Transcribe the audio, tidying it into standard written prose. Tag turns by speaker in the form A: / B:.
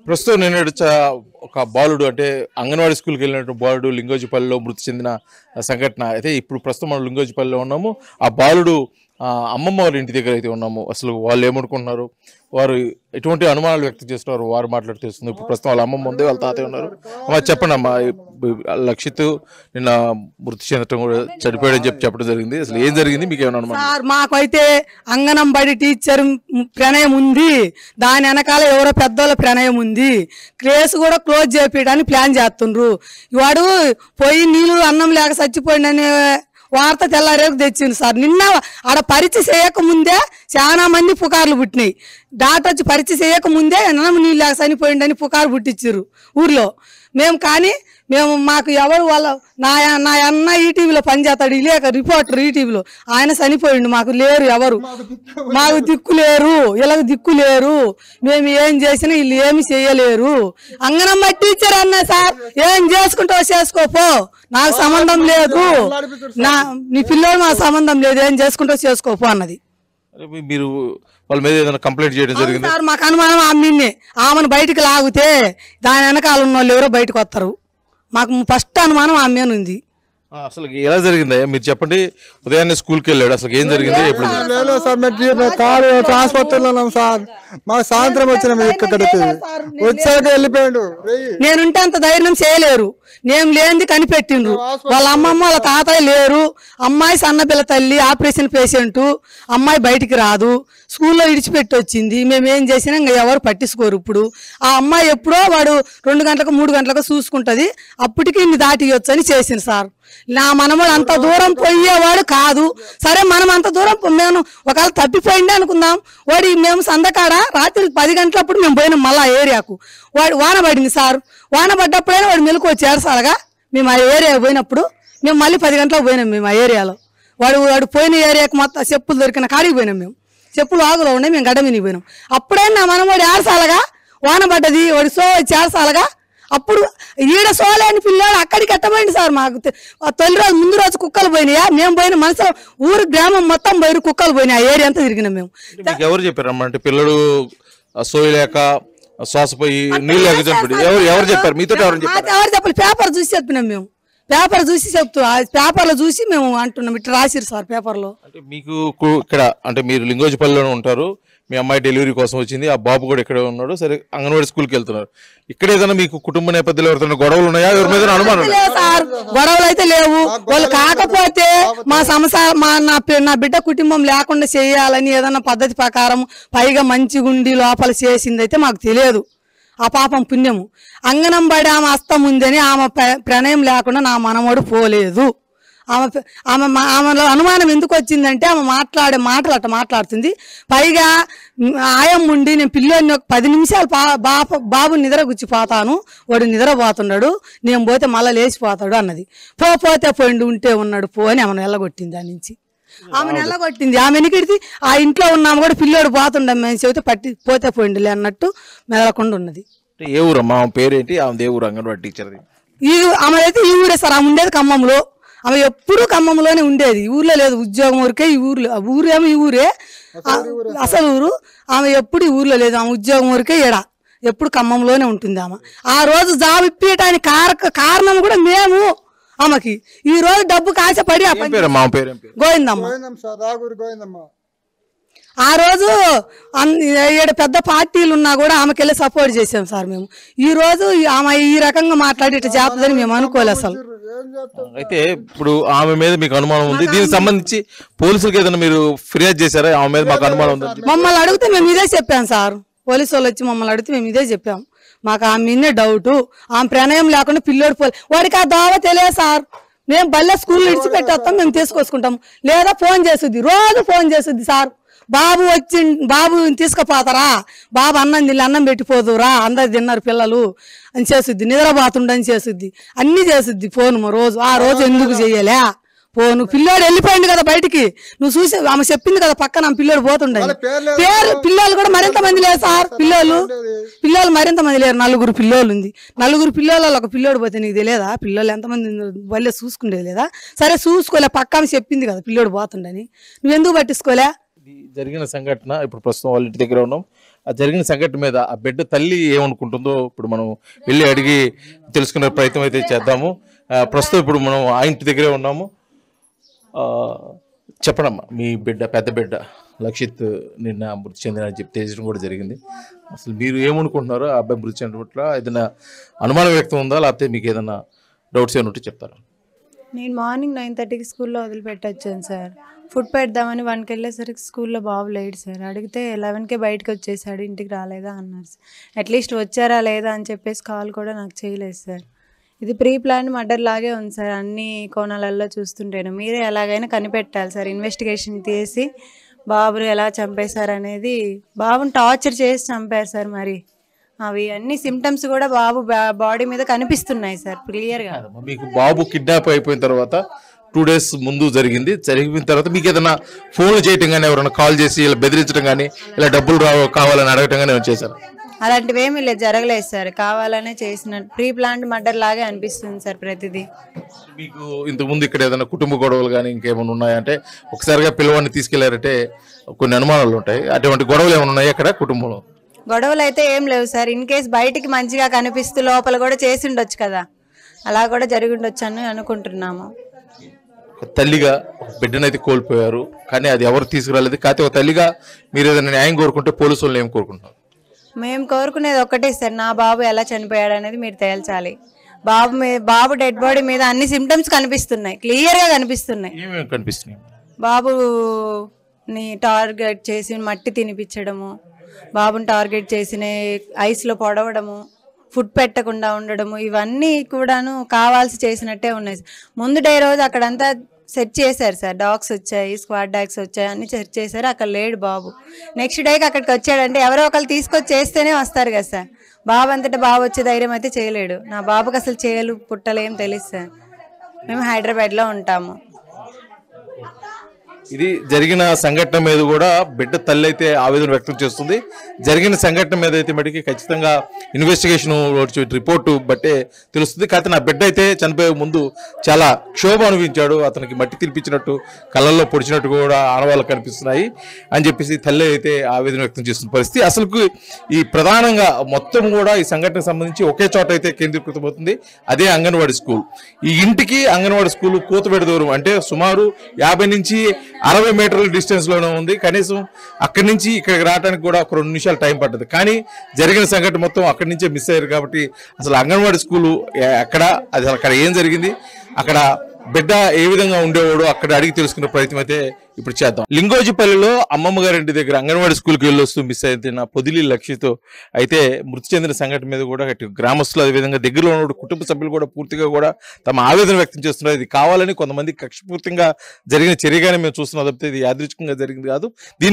A: ప్రస్తుతం నేను ఒక బాలుడు అంటే అంగన్వాడీ స్కూల్కి వెళ్ళినట్టు బాలుడు లింగోజిపల్లిలో మృతి చెందిన సంఘటన అయితే ఇప్పుడు ప్రస్తుతం మనం లింగోజిపల్లిలో ఉన్నాము. ఆ బాలుడు అమ్మమ్మ వాళ్ళ ఇంటి దగ్గర అయితే ఉన్నాము. అసలు వాళ్ళు ఏమనుకుంటున్నారు, వారు ఎటువంటి అనుమానాలు వ్యక్తం చేస్తున్నారు, వారు మాట్లాడుతూ ఇప్పుడు ప్రస్తుతం వాళ్ళ అమ్మమ్మ ఉంది, వాళ్ళ తాతయ్య ఉన్నారు. అమ్మ చెప్పండి అమ్మా, లక్షిత్ నిన్న మృతి చెందటం కూడా చనిపోయాడని చెప్పడం జరిగింది. అసలు ఏం జరిగింది, మీకు ఏమైనా అనుమానం?
B: సార్ మాకైతే అంగనంబడి టీచర్ ప్రణయం ఉంది, దాని వెనకాల ఎవరో పెద్దోళ్ళ ప్రణయం ఉంది. కేసు కూడా క్లోజ్ చేయించడానికి ప్లాన్ చేస్తుండ్రు. వాడు పోయి నీళ్ళు అన్నం లేక చచ్చిపోయిండని వార్త తెల్లారేకు తెచ్చింది సార్. నిన్న ఆడ పరీక్ష చేయకముందే చాలా మంది పుకార్లు పుట్టినాయి. డాక్టర్ వచ్చి పరీక్ష చేయకముందే అన్నం నీళ్ళు లేక చనిపోయిండని పుకారు పుట్టించారు ఊర్లో. మేము మాకు ఎవరు వాళ్ళ నా అన్న ఈటీవీలో పనిచేస్తాడు, ఇలేక రిపోర్టర్ ఈటీవీలో, ఆయన చనిపోయిండు. మాకు లేరు, ఎవరు మాకు దిక్కు లేరు, ఇలాగ దిక్కు లేరు. మేము ఏం చేసినా వీళ్ళు ఏమి చేయలేరు. అంగనమ్మ టీచర్ అన్నా సార్, ఏం చేసుకుంటావు చేసుకోపో, నాకు సంబంధం లేదు, నీ పిల్లలు నాకు సంబంధం లేదు, ఏం చేసుకుంటావు చేసుకోపో అన్నది.
A: మీరు వాళ్ళ మీద ఏదైనా కంప్లైంట్ చేయడం జరిగింది
B: సార్? మాకు అనుమానం ఆమెను బయటకు లాగితే దాని వెనకాల ఉన్న వాళ్ళు ఎవరో బయటకు వస్తారు. మాకు ఫస్ట్ అనుమానం ఆమె ఉంది.
A: అసలు ఎలా జరిగిందా మీరు చెప్పండి. ఉదయాన్నే స్కూల్కి వెళ్ళాడు, అసలు ఏం జరిగింది?
C: ట్రాన్స్పోర్ట్లో ఉన్నాం సార్, మాకు సాయంత్రం వచ్చినాం ఇక్కడికి, వచ్చాక వెళ్ళిపోయాడు.
B: నేనుంటే అంత ధైర్యం చేయలేరు, నేను లేనిది కనిపెట్టిండ్రు. వాళ్ళ అమ్మమ్మ వాళ్ళ తాతయ్య లేరు. అమ్మాయి సన్నపిల్ల తల్లి, ఆపరేషన్ పేషెంట్, అమ్మాయి బయటికి రాదు, స్కూల్లో ఇడిచిపెట్టి వచ్చింది. మేము ఏం చేసినా ఇంకా ఎవరు పట్టించుకోరు. ఇప్పుడు ఆ అమ్మాయి ఎప్పుడో వాడు 2 గంటలకు 3 గంటలకు చూసుకుంటది, అప్పటికి ఇన్ని దాటియొచ్చు అని చేసింది సార్. నా మనముడు అంత దూరం పోయేవాడు కాదు. సరే మనం అంత దూరం మేము ఒకవేళ తప్పిపోయింది అనుకుందాం. వాడి మేము సందకాడ రాత్రి 10 గంటలప్పుడు మేము పోయినాం మళ్ళీ ఆ ఏరియాకు. వాడు వాన పడింది సార్, వాన పడ్డప్పుడైనా వాడు మెలకు వచ్చి ఏడసాలగా. మేము ఆ ఏరియా పోయినప్పుడు మేము మళ్ళీ 10 గంటలకు పోయినాం. మేము ఆ ఏరియాలో వాడు పోయిన ఏరియాకు మొత్తం చెప్పులు దొరికిన కాడికి పోయినాం. మేము చెప్పులు ఆగులో ఉన్నాయి, మేము గడ్డ మీనికి పోయినాం. అప్పుడైనా మనం వాడు ఏడసాలగా, వాన పడ్డది వాడి సో వచ్చి ఏడసాలగా. అప్పుడు ఈడ సోలేని పిల్లాడు అక్కడికి ఎట్టబోయింది సార్. మాకు తొలి రోజు ముందు రోజు కుక్కలు పోయినాయా, మేము పోయిన మనసు ఊరు గ్రామం మొత్తం పోయి కుక్కలు పోయినాయి. ఆ ఏరియా అంతా తిరిగినాం మేము.
A: ఎవరు చెప్పారమ్మా అంటే పిల్లడు సోయలేక శ్వాసపోయి నీళ్ళు ఎవరు చెప్పారు మీతో? ఎవరు
B: చెప్పాలి? పేపర్ చూసి చెప్పినాం మేము, పేపర్ చూసి చెప్తూ పేపర్లో చూసి మేము అంటున్నాం. ఇట్లా రాసిరు సార్ పేపర్లో.
A: అంటే మీకు ఇక్కడ అంటే మీరు లింగోజిపల్లిలోనే ఉంటారు, మీ అమ్మాయి డెలివరీ కోసం వచ్చింది, ఆ బాబు కూడా ఇక్కడే ఉన్నాడు. సరే అంగన్వాడీ స్కూల్కి వెళ్తున్నారు. ఇక్కడ ఏదైనా మీకు కుటుంబ నేపథ్యంలో ఎవరితో గొడవలు ఉన్నాయా? ఎవరి మీద అనుమానం?
B: సార్ గొడవలు అయితే లేవు. వాళ్ళు కాకపోతే మా సంసారం నా బిడ్డ కుటుంబం లేకుండా చేయాలని ఏదన్నా పద్ధతి ప్రకారం పైగా మంచిగుండి లోపల చేసింది అయితే మాకు తెలియదు. ఆ పాపం పుణ్యము. అంగనంబడి ఆమె అస్తం ఉందని ఆమె ప్రణయం లేకుండా నా మనవడు పోలేదు. ఆమెలో అనుమానం ఎందుకు వచ్చిందంటే ఆమె మాట్లాడే మాటలు అట్లా మాట్లాడుతుంది. పైగా ఆయమ్ముండి నేను పిల్లోని 10 నిమిషాలు బాబు నిద్ర గుచ్చిపోతాను, వాడు నిద్రపోతున్నాడు, నేను పోతే మళ్ళీ లేచిపోతాడు అన్నది. పోతే పోయిండు, ఉంటే ఉన్నాడు పో అని ఆమెను వెళ్ళగొట్టింది. దాని నుంచి ఆమెను వెళ్ళగొట్టింది. ఆమె ఎనికిడితే ఆ ఇంట్లో ఉన్నాము కూడా పిల్లోడు పోతుండే మేము చెబితే పట్టి పోతే పోయిండులే అన్నట్టు మెదలకుండా ఉన్నది.
A: ఏ ఊరమ్మా? ఆమె పేరేంటి? ఆమె ఏ ఊరు అంగన్వాడీ టీచర్?
B: ఆమె అయితే ఈ ఊరే సార్. ఆమె ఉండేది ఖమ్మంలో. ఆమె ఎప్పుడు ఖమ్మంలోనే ఉండేది, ఊర్లో లేదు. ఉద్యోగం ఊరికే ఈ ఊర్లో, ఊరేమో ఈ ఊరే అసలు ఊరు. ఆమె ఎప్పుడు ఈ ఊర్లో లేదు, ఆమె ఉద్యోగం ఊరికే ఎడ ఎప్పుడు ఖమ్మంలోనే ఉంటుంది. ఆమె ఆ రోజు జాబ్ ఇప్పించడానికి కారణం కూడా మేము. ఆమెకి ఈ రోజు డబ్బు కాశపడి గోవిందమ్మ. ఆ రోజు ఏడు పెద్ద పార్టీలు ఉన్నా కూడా ఆమెకెళ్ళి సపోర్ట్ చేసాం సార్ మేము. ఈ రోజు ఆమె ఈ రకంగా మాట్లాడి ఇట్లా చేస్తుందని మేము అనుకోలేదు అసలు.
A: అయితే ఇప్పుడు ఆమె మీద మీకు అనుమానం ఉంది, దీనికి సంబంధించి పోలీసులకు ఏదైనా మీరు ఫిర్యాదు చేశారా? ఆమె మీద మాకు అనుమానం ఉంది.
B: మమ్మల్ని అడిగితే మేము ఇదే చెప్పాం సార్. పోలీసు వాళ్ళు వచ్చి మమ్మల్ని అడిగితే మేము ఇదే చెప్పాం. మాకు ఆమె మీదే డౌట్. ఆమె ప్రణయం లేకుండా పిల్లోడు వాడికి ఆ దోవ తెలియదు సార్. మేము బల్లె స్కూల్లో ఇడిచిపెట్టేస్తాం, మేము తీసుకొచ్చుకుంటాం. లేదా ఫోన్ చేస్తుంది, రోజు ఫోన్ చేస్తుంది సార్. బాబు బాబు తీసుకుపోతారా, బాబు అన్నం పెట్టిపోదురా, అందరు తిన్నారు పిల్లలు అని చేస్తుంది, నిద్రపోతుండని చేస్తుంది, అన్ని చేస్తుంది ఫోన్ రోజు. ఆ రోజు ఎందుకు చెయ్యలే ఫోను? పిల్లోడు వెళ్ళిపోయింది కదా బయటికి, నువ్వు చూసి ఆమె చెప్పింది కదా పక్కన పిల్లోడు పోతుండని. పిల్లలు కూడా మరింత మంది లేరు సార్. పిల్లలు మరింత మంది లేరు. 4 పిల్లోలు ఉంది. 4 పిల్లోళ్ళలో ఒక పిల్లోడు పోతే నీకు తెలియదా? పిల్లలు ఎంతమంది వాళ్ళే చూసుకునేది లేదా? సరే చూసుకోలే, పక్క ఆమె చెప్పింది కదా పిల్లోడు పోతుండని, నువ్వెందుకు పట్టించుకోలే?
A: ఇది జరిగిన సంఘటన ఇప్పుడు ప్రస్తుతం వాళ్ళ ఇంటి దగ్గర ఉన్నాం. ఆ జరిగిన సంఘటన మీద ఆ బిడ్డ తల్లి ఏమనుకుంటుందో ఇప్పుడు మనం వెళ్ళి అడిగి తెలుసుకునే ప్రయత్నం అయితే చేద్దాము. ప్రస్తుతం ఇప్పుడు మనం ఆ ఇంటి దగ్గరే ఉన్నాము. చెప్పడమ్మా, మీ బిడ్డ పెద్ద బిడ్డ లక్షిత్ నిన్న మృతి చెందిన చెప్పి తెలియడం కూడా జరిగింది. అసలు మీరు ఏమనుకుంటున్నారో ఆ అబ్బాయి మృతి చెందిన పట్ల ఏదైనా అనుమానం వ్యక్తం ఉందా, లేకపోతే మీకు ఏదైనా డౌట్స్ ఏమైనా ఉంటే చెప్తారా?
D: నేను మార్నింగ్ 9:30కి స్కూల్లో వదిలిపెట్టొచ్చాను సార్. ఫుడ్ పెడదామని 1కి వెళ్ళేసరికి స్కూల్లో బాబు లేడు సార్. అడిగితే 11కే బయటకు వచ్చేసాడు, ఇంటికి రాలేదా అన్నారు సార్. అట్లీస్ట్ వచ్చారా లేదా అని చెప్పేసి కాల్ కూడా నాకు చేయలేదు సార్. ఇది ప్రీ ప్లాన్ మర్డర్ లాగే ఉంది సార్. అన్ని కోణాలలో చూస్తుంటేను మీరే ఎలాగైనా కనిపెట్టాలి సార్. ఇన్వెస్టిగేషన్ తీసి బాబుని ఎలా చంపేశారనేది, బాబుని టార్చర్ చేసి చంపారు సార్. మరి అవి అన్ని సిమ్టమ్స్ కూడా బాబు బాడీ మీద కనిపిస్తున్నాయి సార్ క్లియర్గా.
A: మీకు బాబు కిడ్నాప్ అయిపోయిన తర్వాత 2 days ముందు జరిగిన తర్వాత మీకు ఏదైనా ఫోన్లు చేయటం కానీ, ఎవరైనా కాల్ చేసి ఇలా బెదిరించడం కానీ, ఇలా డబ్బులు కావాలని అడగటం కానీ ఏమైనా చేశారు?
D: అలాంటివి ఏమీ లేదు, జరగలేదు సార్. కావాలనే చేసినట్టు ప్రీ ప్లాన్ మర్డర్ లాగే అనిపిస్తుంది సార్ ప్రతిదీ.
A: మీకు ఇంతకుముందు ఇక్కడ ఏదైనా కుటుంబ గొడవలు కానీ ఇంకేమైనా ఉన్నాయంటే, ఒకసారిగా పిల్లవాడిని తీసుకెళ్లారంటే కొన్ని అనుమానాలు ఉంటాయి. అటువంటి గొడవలు ఏమైనా ఉన్నాయి అక్కడ కుటుంబంలో?
D: గొడవలు అయితే ఏం లేవు సార్. ఇన్ కేస్ బయటికి మంచిగా కనిపిస్తూ లోపల కూడా చేసి ఉండొచ్చు కదా, అలా కూడా జరిగి ఉండొచ్చు అని అనుకుంటున్నాము.
A: తల్లిగా బిడ్డనైతే కోల్పోయారు, కానీ అది ఎవరు తీసుకురాలేదు. కాకపోతే ఒక తల్లిగా మీరు ఏదైనా న్యాయం కోరుకుంటే పోలీసు వాళ్ళు ఏం కోరుకుంటున్నారు?
D: మేము కోరుకునేది ఒకటే సార్, నా బాబు ఎలా చనిపోయాడు అనేది మీరు తేల్చాలి. బాబు డెడ్ బాడీ మీద అన్ని సిమ్టమ్స్ కనిపిస్తున్నాయి, క్లియర్గా కనిపిస్తున్నాయి.
A: ఏమేమి కనిపిస్తున్నాయి?
D: బాబుని టార్గెట్ చేసి మట్టి తినిపించడము, బాబుని టార్గెట్ చేసిన ఐస్లో పొడవడము, ఫుడ్ పెట్టకుండా ఉండడము, ఇవన్నీ కూడాను కావాల్సి చేసినట్టే ఉన్నాయి. ముందు డే రోజు అక్కడంతా సెట్ చేశారు సార్. డాగ్స్ వచ్చాయి, స్క్వాడ్ డాగ్స్ వచ్చాయి, అన్ని సెట్ చేశారు. అక్కడ లేడు బాబు. నెక్స్ట్ డేకి అక్కడికి వచ్చాడంటే ఎవరో ఒకరు తీసుకొచ్చి చేస్తేనే వస్తారు కదా సార్. బాబు అంతటా బాబు వచ్చే ధైర్యం అయితే చేయలేడు. నా బాబుకి అసలు చేయలు పుట్టలు ఏం తెలియదు సార్. మేము హైదరాబాద్లో ఉంటాము.
A: ఇది జరిగిన సంఘటన మీద కూడా బిడ్డ తల్లి అయితే ఆవేదన వ్యక్తం చేస్తుంది. జరిగిన సంఘటన మీద అయితే మటుకి ఖచ్చితంగా ఇన్వెస్టిగేషన్ రిపోర్టు బట్టే తెలుస్తుంది. కాకపోతే నా బిడ్డ అయితే చనిపోయే ముందు చాలా క్షోభ అనుభవించాడు, అతనికి మట్టి తినిపించినట్టు కళ్ళల్లో పొడిచినట్టు కూడా ఆనవాళ్ళు కనిపిస్తున్నాయి అని చెప్పేసి తల్లి అయితే ఆవేదన వ్యక్తం చేస్తున్న పరిస్థితి. అసలు ఈ ప్రధానంగా మొత్తం కూడా ఈ సంఘటనకు సంబంధించి ఒకే చోట అయితే కేంద్రీకృతమవుతుంది, అదే అంగన్వాడీ స్కూల్. ఈ ఇంటికి అంగన్వాడీ స్కూల్ కూతబెడి దూరం, అంటే సుమారు 50 నుంచి 60 మీటర్ల డిస్టెన్స్ లోనే ఉంది. కనీసం అక్కడి నుంచి ఇక్కడికి రావడానికి కూడా ఒక 2 నిమిషాలు టైం పడుతుంది. కానీ జరిగిన సంఘటన మొత్తం అక్కడి నుంచే మిస్ అయ్యారు. కాబట్టి అసలు అంగన్వాడీ స్కూలు ఎక్కడ, అది అక్కడ ఏం జరిగింది, అక్కడ బిడ్డ ఏ విధంగా ఉండేవాడు అక్కడ అడిగి తెలుసుకునే ప్రయత్నం అయితే ఇప్పుడు చేద్దాం. లింగోజిపల్లిలో అమ్మమ్మ గారి ఇంటి దగ్గర అంగన్వాడీ స్కూల్కి వెళ్ళొస్తూ మిస్ అయిన పొదిలి లక్ష్యతో అయితే మృతి చెందిన సంఘటన మీద కూడా గ్రామస్తులు, అదేవిధంగా దగ్గరలో ఉన్న కుటుంబ సభ్యులు కూడా పూర్తిగా కూడా తమ ఆవేదన వ్యక్తం చేస్తున్నారు. ఇది కావాలని కొంతమంది కక్షపూర్తిగా జరిగిన చర్యగానే మేము చూస్తున్నాం తప్పితే ఇది యాదృచ్ఛికంగా జరిగింది కాదు. దీన్ని